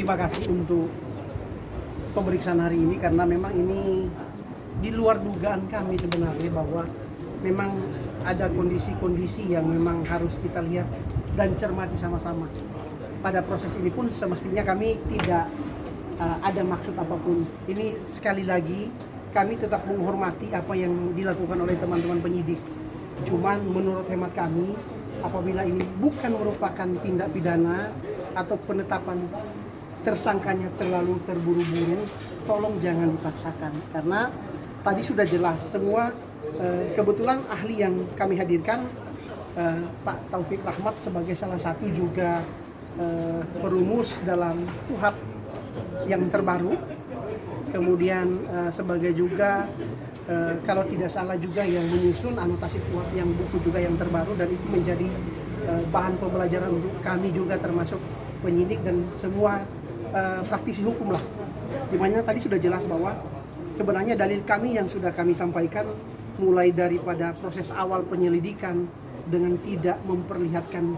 terima kasih untuk pemeriksaan hari ini karena memang ini di luar dugaan kami sebenarnya, bahwa memang ada kondisi-kondisi yang memang harus kita lihat dan cermati sama-sama. Pada proses ini pun semestinya kami tidak ada maksud apapun. Ini sekali lagi kami tetap menghormati apa yang dilakukan oleh teman-teman penyidik. Cuman menurut hemat kami, apabila ini bukan merupakan tindak pidana atau penetapan tersangkanya terlalu terburu-buru, tolong jangan dipaksakan. Karena tadi sudah jelas semua, kebetulan ahli yang kami hadirkan, Pak Taufik Rahmat sebagai salah satu juga perumus dalam KUHP yang terbaru, kemudian sebagai juga kalau tidak salah juga yang menyusun anotasi KUHP yang buku juga yang terbaru, dan itu menjadi bahan pembelajaran untuk kami juga termasuk penyidik dan semua praktisi hukum lah. Dimana tadi sudah jelas bahwa sebenarnya dalil kami yang sudah kami sampaikan, mulai daripada proses awal penyelidikan dengan tidak memperlihatkan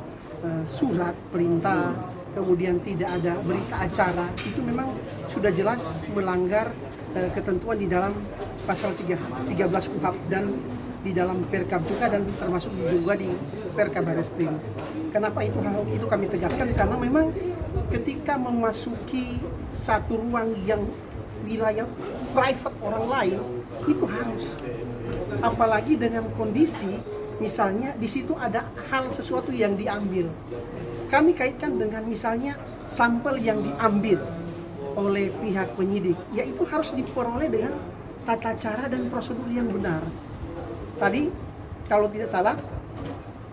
surat perintah, kemudian tidak ada berita acara, itu memang sudah jelas melanggar ketentuan di dalam pasal 13 KUHP dan di dalam Perkab juga, dan termasuk juga di Perkab Barreskrim. Kenapa itu kami tegaskan? Karena memang ketika memasuki satu ruang yang wilayah private orang lain, itu harus, apalagi dengan kondisi misalnya di situ ada hal sesuatu yang diambil. Kami kaitkan dengan misalnya sampel yang diambil oleh pihak penyidik, yaitu harus diperoleh dengan tata cara dan prosedur yang benar. Tadi kalau tidak salah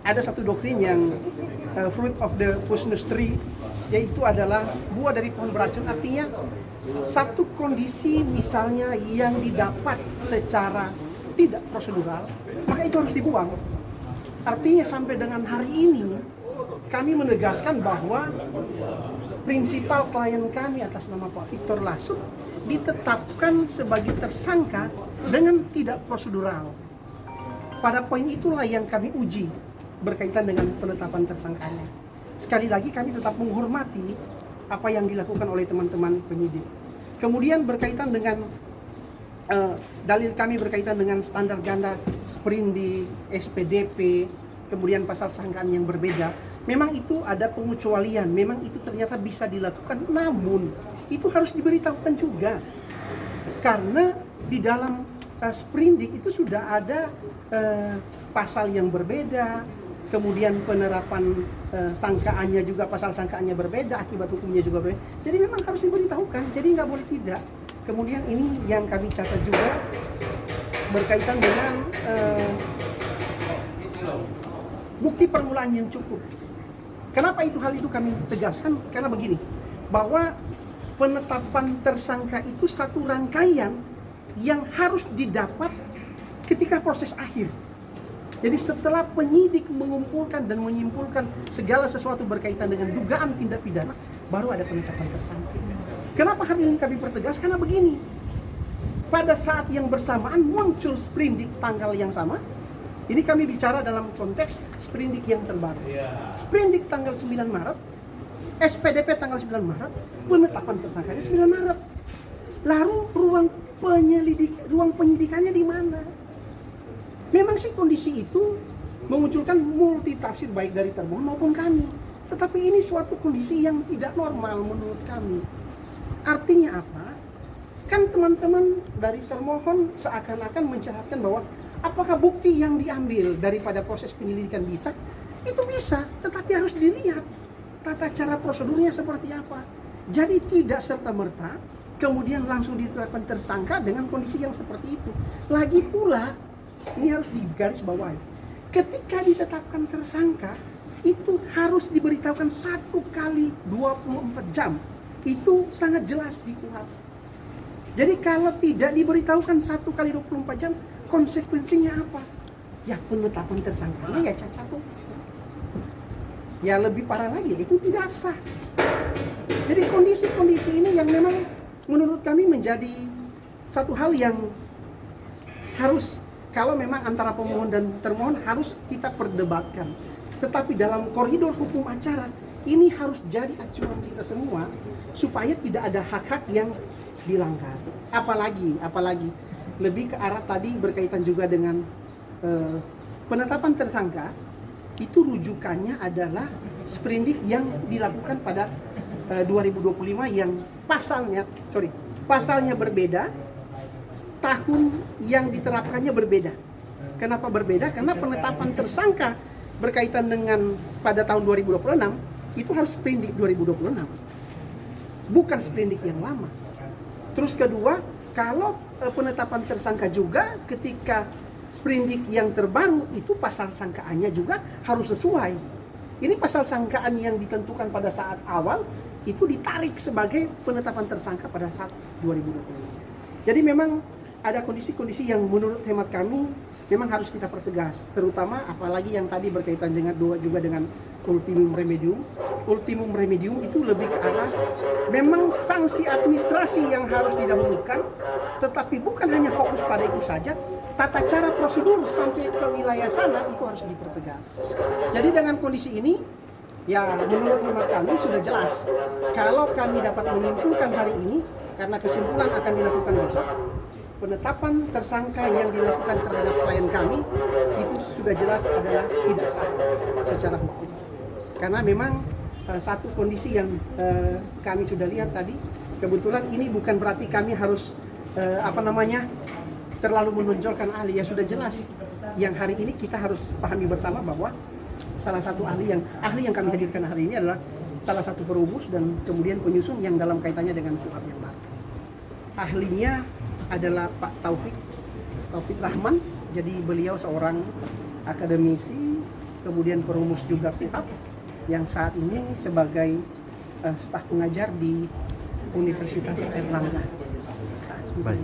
ada satu doktrin yang fruit of the poisonous tree, yaitu adalah buah dari pohon beracun. Artinya satu kondisi misalnya yang didapat secara tidak prosedural, maka itu harus dibuang. Artinya sampai dengan hari ini kami menegaskan bahwa prinsipal klien kami atas nama Pak Victor Lasut ditetapkan sebagai tersangka dengan tidak prosedural. Pada poin itulah yang kami uji berkaitan dengan penetapan tersangkanya. Sekali lagi kami tetap menghormati apa yang dilakukan oleh teman-teman penyidik. Kemudian berkaitan dengan dalil kami berkaitan dengan standar ganda sprindik, SPDP, kemudian pasal sangkaan yang berbeda. Memang itu ada pengecualian, memang itu ternyata bisa dilakukan, namun itu harus diberitahukan juga. Karena di dalam sprindik itu sudah ada pasal yang berbeda, kemudian penerapan sangkaannya juga, pasal sangkaannya berbeda, akibat hukumnya juga berbeda. Jadi memang harus diberitahukan, jadi nggak boleh tidak. Kemudian ini yang kami catat juga berkaitan dengan bukti permulaan yang cukup. Kenapa hal itu kami tegaskan? Karena begini, bahwa penetapan tersangka itu satu rangkaian yang harus didapat ketika proses akhir. Jadi setelah penyidik mengumpulkan dan menyimpulkan segala sesuatu berkaitan dengan dugaan tindak pidana, baru ada penetapan tersangka. Kenapa hari ini kami pertegas? Karena begini, pada saat yang bersamaan muncul sprindik tanggal yang sama. Ini kami bicara dalam konteks sprindik yang terbaru. Sprindik tanggal 9 Maret, SPDP tanggal 9 Maret, penetapan tersangkanya 9 Maret. Lalu ruang penyidikannya di mana? Memang sih kondisi itu memunculkan multi tafsir baik dari termohon maupun kami. Tetapi ini suatu kondisi yang tidak normal menurut kami. Artinya apa? Kan teman-teman dari termohon seakan-akan mencatatkan bahwa apakah bukti yang diambil daripada proses penyelidikan bisa? Itu bisa, tetapi harus dilihat tata cara prosedurnya seperti apa. Jadi tidak serta-merta kemudian langsung ditetapkan tersangka dengan kondisi yang seperti itu. Lagi pula, ini harus digarisbawahi. Ketika ditetapkan tersangka, itu harus diberitahukan 1 kali 24 jam. Itu sangat jelas di KUHP. Jadi kalau tidak diberitahukan 1 kali 24 jam, konsekuensinya apa? Ya penetapan tersangkanya ya cacat tuh. Ya lebih parah lagi, itu tidak sah. Jadi kondisi-kondisi ini yang memang menurut kami menjadi satu hal yang harus kalau memang antara pemohon dan termohon harus kita perdebatkan. Tetapi dalam koridor hukum acara, ini harus jadi acuan kita semua supaya tidak ada hak-hak yang dilanggar. Apalagi lebih ke arah tadi berkaitan juga dengan penetapan tersangka, itu rujukannya adalah sprindik yang dilakukan pada 2025 yang pasalnya berbeda, tahun yang diterapkannya berbeda. Kenapa berbeda? Karena penetapan tersangka berkaitan dengan pada tahun 2026 itu harus sprindik 2026, bukan sprindik yang lama. Terus kedua, kalau penetapan tersangka juga ketika sprindik yang terbaru itu pasal sangkaannya juga harus sesuai. Ini pasal sangkaan yang ditentukan pada saat awal itu ditarik sebagai penetapan tersangka pada saat 2020. Jadi memang ada kondisi-kondisi yang menurut hemat kami memang harus kita pertegas, terutama apalagi yang tadi berkaitan juga dengan ultimum remedium. Ultimum remedium itu lebih ke arah memang sanksi administrasi yang harus didahulukan, tetapi bukan hanya fokus pada itu saja, tata cara prosedur sampai ke wilayah sana itu harus dipertegas. Jadi dengan kondisi ini, ya menurut hemat kami sudah jelas. Kalau kami dapat menyimpulkan hari ini, karena kesimpulan akan dilakukan besok, penetapan tersangka yang dilakukan terhadap klien kami itu sudah jelas adalah tidak sah secara hukum. Karena memang satu kondisi yang kami sudah lihat tadi, kebetulan ini bukan berarti kami harus terlalu menonjolkan ahli. Ya sudah jelas yang hari ini kita harus pahami bersama bahwa salah satu ahli yang kami hadirkan hari ini adalah salah satu perumus dan kemudian penyusun yang dalam kaitannya dengan KUHP yang baru. Ahlinya adalah Pak Taufik Rahman. Jadi beliau seorang akademisi, kemudian perumus juga KUHP yang saat ini sebagai staf pengajar di Universitas Airlangga. Baik.